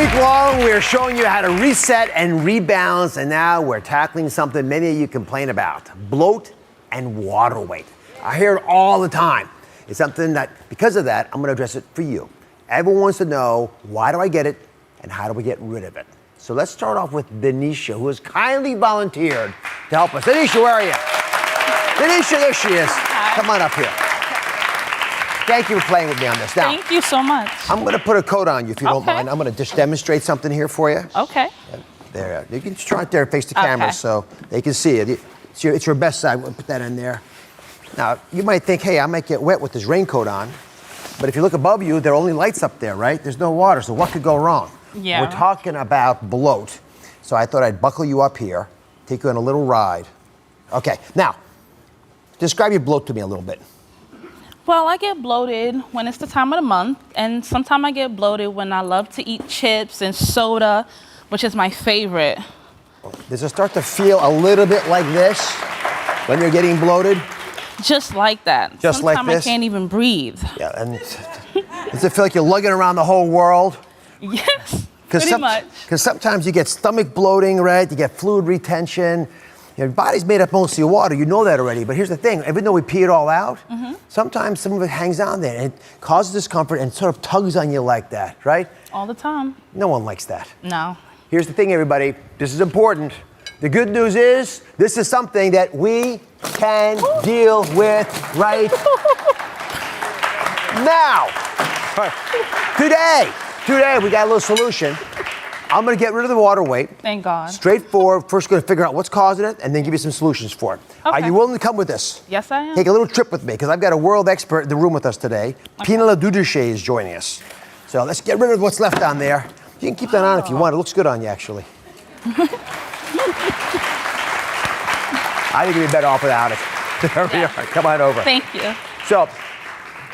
week long, we're showing you how to reset and rebalance, and now we're tackling something many of you complain about: bloat and water weight. I hear it all the time. It's something that, because of that, I'm going to address it for you. Everyone wants to know, why do I get it, and how do we get rid of it? So let's start off with Denisha, who has kindly volunteered to help us. Denisha, where are you? Denisha, there she is. Hi. Come on up here. Thank you for playing with me on this. Now, thank you so much. I'm going to put a coat on you if you don't mind. I'm going to just demonstrate something here for you. Okay. There, you can just try it there, face the camera, so they can see it. It's your best side. We'll put that in there. Now, you might think, hey, I might get wet with this raincoat on, but if you look above you, there are only lights up there, right? There's no water, so what could go wrong? Yeah. We're talking about bloat, so I thought I'd buckle you up here, take you on a little ride. Okay, now, describe your bloat to me a little bit. Well, I get bloated when it's the time of the month, and sometimes I get bloated when I love to eat chips and soda, which is my favorite. Does it start to feel a little bit like this when you're getting bloated? Just like that. Just like sometimes this? I can't even breathe. Yeah, and does it feel like you're lugging around the whole world? Yes, pretty much. Because sometimes you get stomach bloating, right? You get fluid retention. Your body's made up mostly of water. You know that already. But here's the thing. Even though we pee it all out, sometimes some of it hangs on there and it causes discomfort and sort of tugs on you like that, right? All the time. No one likes that. No. Here's the thing, everybody. This is important. The good news is this is something that we can deal with right now. Today, we got a little solution. I'm going to get rid of the water weight. Thank God. Straightforward. First, going to figure out what's causing it, and then give you some solutions for it. Okay. Are you willing to come with us? Yes, I am. Take a little trip with me, because I've got a world expert in the room with us today. Pina LoGiudice is joining us. So let's get rid of what's left on there. You can keep that on if you want. It looks good on you, actually. I think you'd be better off without it. There we are. Come on over. Thank you. So,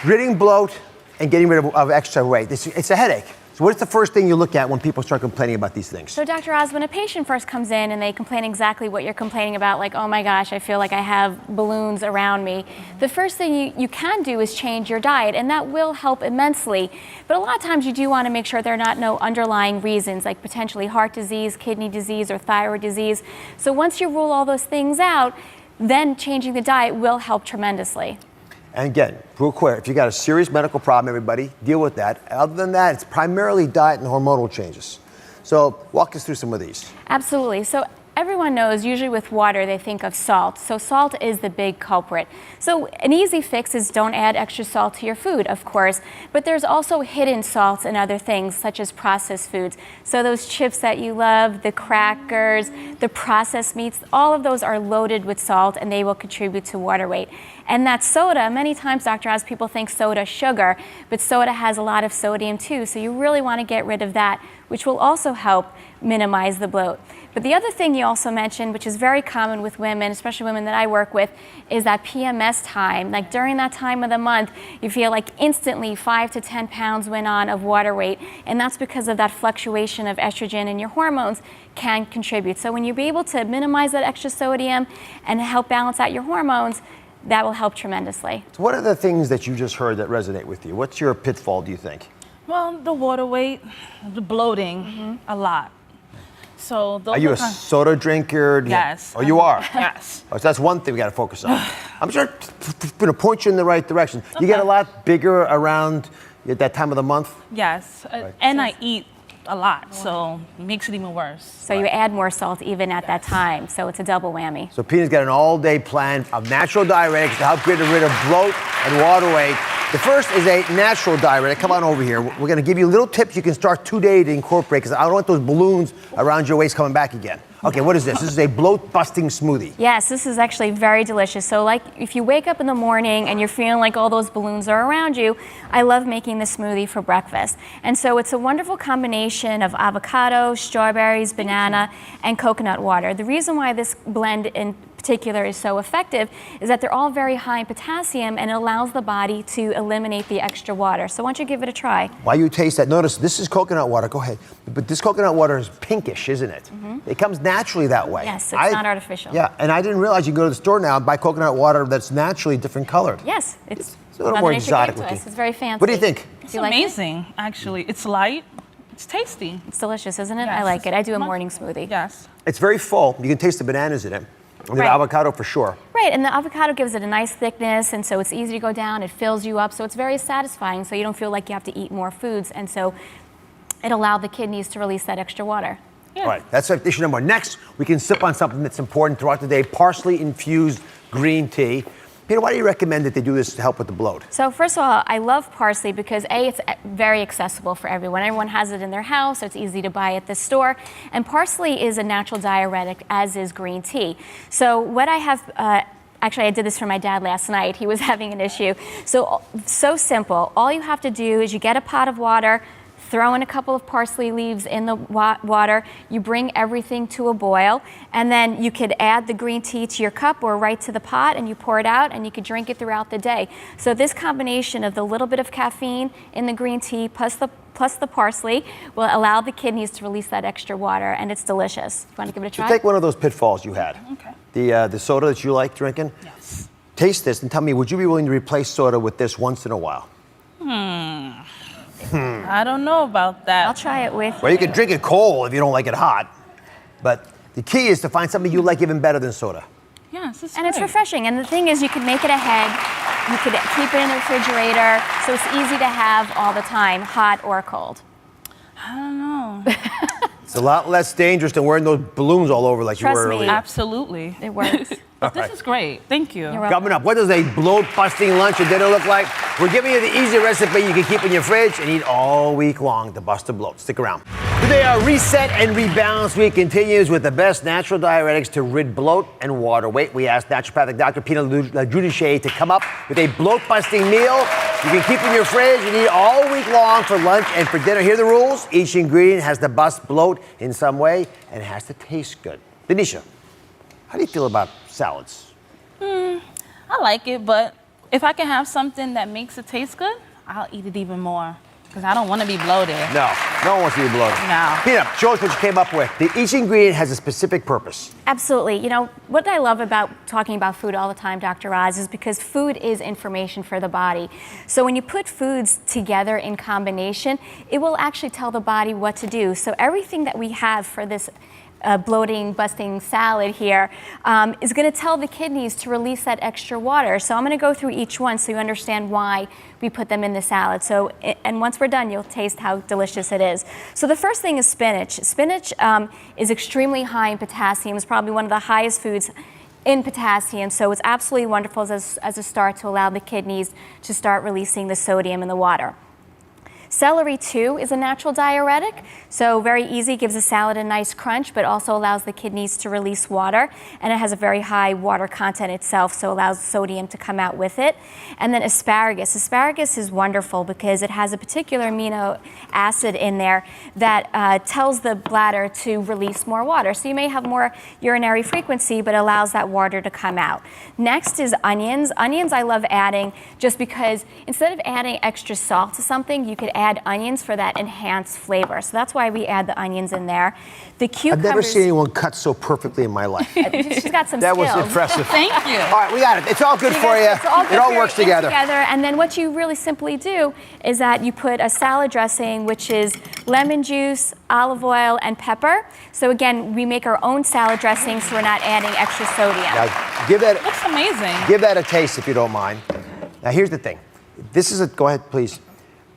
ridding bloat and getting rid of extra weight. It's a headache. So what's the first thing you look at when people start complaining about these things? So Dr. Oz, when a patient first comes in and they complain exactly what you're complaining about, like, oh my gosh, I feel like I have balloons around me, the first thing you can do is change your diet, and that will help immensely. But a lot of times you do want to make sure there are no underlying reasons, like potentially heart disease, kidney disease, or thyroid disease. So once you rule all those things out, then changing the diet will help tremendously. And again, real quick, if you got a serious medical problem, everybody, deal with that. Other than that, it's primarily diet and hormonal changes. So walk us through some of these. Absolutely. So everyone knows, usually with water, they think of salt. So salt is the big culprit. So an easy fix is don't add extra salt to your food, of course, but there's also hidden salts and other things, such as processed foods. So those chips that you love, the crackers, the processed meats, all of those are loaded with salt, and they will contribute to water weight. And that soda, many times, Dr. Oz, people think soda sugar, but soda has a lot of sodium too, so you really want to get rid of that, which will also help minimize the bloat. But the other thing you also mentioned, which is very common with women, especially women that I work with, is that PMS time. Like during that time of the month, you feel like instantly 5 to 10 pounds went on of water weight, and that's because of that fluctuation of estrogen in your hormones can contribute. So when you're able to minimize that extra sodium and help balance out your hormones, that will help tremendously. So what are the things that you just heard that resonate with you? What's your pitfall, do you think? Well, the water weight, the bloating, a lot. So those are you a soda drinker? Yes. Oh, you are? Yes. Oh, so that's one thing we got to focus on. I'm sure it's going to point you in the right direction. You get a lot bigger around at that time of the month? Yes, and I eat a lot, so it makes it even worse. So you add more salt even at that time, so it's a double whammy. So Pina's got an all-day plan of natural diuretics to help get rid of bloat and water weight. The first is a natural diuretic. Come on over here. We're going to give you little tips you can start today to incorporate, because I don't want those balloons around your waist coming back again. Okay, what is this? This is a bloat-busting smoothie. Yes, this is actually very delicious. So like if you wake up in the morning and you're feeling like all those balloons are around you, I love making this smoothie for breakfast. And so it's a wonderful combination of avocado, strawberries, banana, and coconut water. The reason why this blend in particular is so effective is that they're all very high in potassium, and it allows the body to eliminate the extra water. So why don't you give it a try? While you taste that, notice this is coconut water. Go ahead. But this coconut water is pinkish, isn't it? It comes naturally that way. Yes, it's not artificial. Yeah, and I didn't realize you can go to the store now and buy coconut water that's naturally different colored. Yes, it's a little more exotic looking. looking. It's very fancy. What do you think? It's amazing, actually. It's light. It's tasty. It's delicious, isn't it? Yes, I like it. I do a it's morning smoothie. Yes. It's very full. You can taste the bananas in it. And the Right. avocado for sure. Right, and the avocado gives it a nice thickness, and so it's easy to go down. It fills you up, so it's very satisfying, so you don't feel like you have to eat more foods, and so it allowed the kidneys to release that extra water. Yeah. All right, that's issue number one. Next, we can sip on something that's important throughout the day, parsley infused green tea. Peter, why do you recommend that they do this to help with the bloat? So first of all, I love parsley because A, it's very accessible for everyone. Everyone has it in their house, so it's easy to buy at the store. And parsley is a natural diuretic, as is green tea. So what I have, actually I did this for my dad last night. He was having an issue. So simple. All you have to do is you get a pot of water, throw in a couple of parsley leaves in the water, you bring everything to a boil, and then you could add the green tea to your cup or right to the pot, and you pour it out, and you could drink it throughout the day. So this combination of the little bit of caffeine in the green tea plus the parsley will allow the kidneys to release that extra water, and it's delicious. You want to give it a try? So take one of those pitfalls you had. Okay. The soda that you like drinking. Yes. Taste this and tell me, would you be willing to replace soda with this once in a while? I don't know about that. I'll try it with Well, you can drink it cold if you don't like it hot. But the key is to find something you like even better than soda. Yes, it's And it's great. refreshing. And the thing is, you can make it ahead. You could keep it in the refrigerator, so it's easy to have all the time, hot or cold. I don't know. It's a lot less dangerous than wearing those balloons all over like Trust you were me. earlier. Absolutely. It works. But this is great. Thank you. You're welcome. Coming up, what does a bloat-busting lunch or dinner look like? We're giving you the easy recipe you can keep in your fridge and eat all week long to bust a bloat. Stick around. Today, our Reset and Rebalance Week continues with the best natural diuretics to rid bloat and water weight. We asked naturopathic Dr. Pina LoGiudice to come up with a bloat-busting meal you can keep in your fridge and eat all week long for lunch and for dinner. Here are the rules. Each ingredient has to bust bloat in some way and it has to taste good. Denisha, how do you feel about salads? I like it, but if I can have something that makes it taste good, I'll eat it even more. Because I don't want to be bloated. No one wants to be bloated. No. Pina, show us what you came up with. Each ingredient has a specific purpose. Absolutely. You know, what I love about talking about food all the time, Dr. Oz, is because food is information for the body. So when you put foods together in combination, it will actually tell the body what to do. So everything that we have for this bloating, busting salad here is going to tell the kidneys to release that extra water. So I'm going to go through each one so you understand why we put them in the salad. So, and once we're done, you'll taste how delicious it is. So the first thing is spinach. Spinach is extremely high in potassium. It's probably one of the highest foods in potassium, so it's absolutely wonderful as a start to allow the kidneys to start releasing the sodium in the water. Celery, too, is a natural diuretic, so very easy, gives a salad a nice crunch, but also allows the kidneys to release water, and it has a very high water content itself, so allows sodium to come out with it. And then asparagus. Asparagus is wonderful because it has a particular amino acid in there that tells the bladder to release more water. So you may have more urinary frequency, but allows that water to come out. Next is onions. Onions I love adding just because instead of adding extra salt to something, you could add onions for that enhanced flavor. So that's why we add the onions in there. The cucumbers. I've never seen anyone cut so perfectly in my life. She's got some That skills. was impressive. Thank you. All right, we got it. It's all good for you. It's all good It all for works you together. And then what you really simply do is that you put a salad dressing, which is lemon juice, olive oil, and pepper. So again, we make our own salad dressing, so we're not adding extra sodium. Now, give that, Looks amazing. give that a taste if you don't mind. Now, here's the thing. This is a, go ahead, please.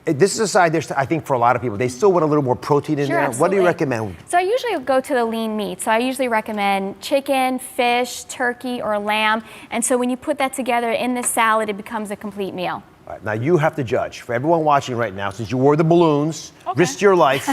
This is a side dish, I think, for a lot of people. They still want a little more protein in Sure, there. absolutely. What do you recommend? So I usually go to the lean meat. So I usually recommend chicken, fish, turkey, or lamb. And so when you put that together in this salad, it becomes a complete meal. All right, now, you have to judge. For everyone watching right now, since you wore the balloons, risked your life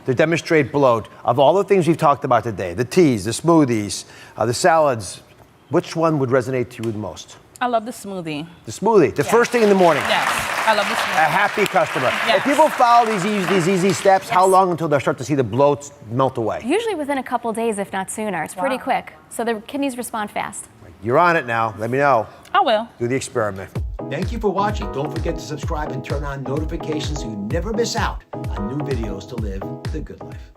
to demonstrate bloat, of all the things we've talked about today, the teas, the smoothies, the salads, which one would resonate to you the most? I love the smoothie. The smoothie, the first thing in the morning. Yes, I love the A smoothie. happy customer. Yes. If people follow these easy steps, how long until they start to see the bloats melt away? Usually within a couple days, if not sooner. It's pretty quick. So the kidneys respond fast. You're on it now. Let me know. I will. Do the experiment. Thank you for watching. Don't forget to subscribe and turn on notifications so you never miss out on new videos to live the good life.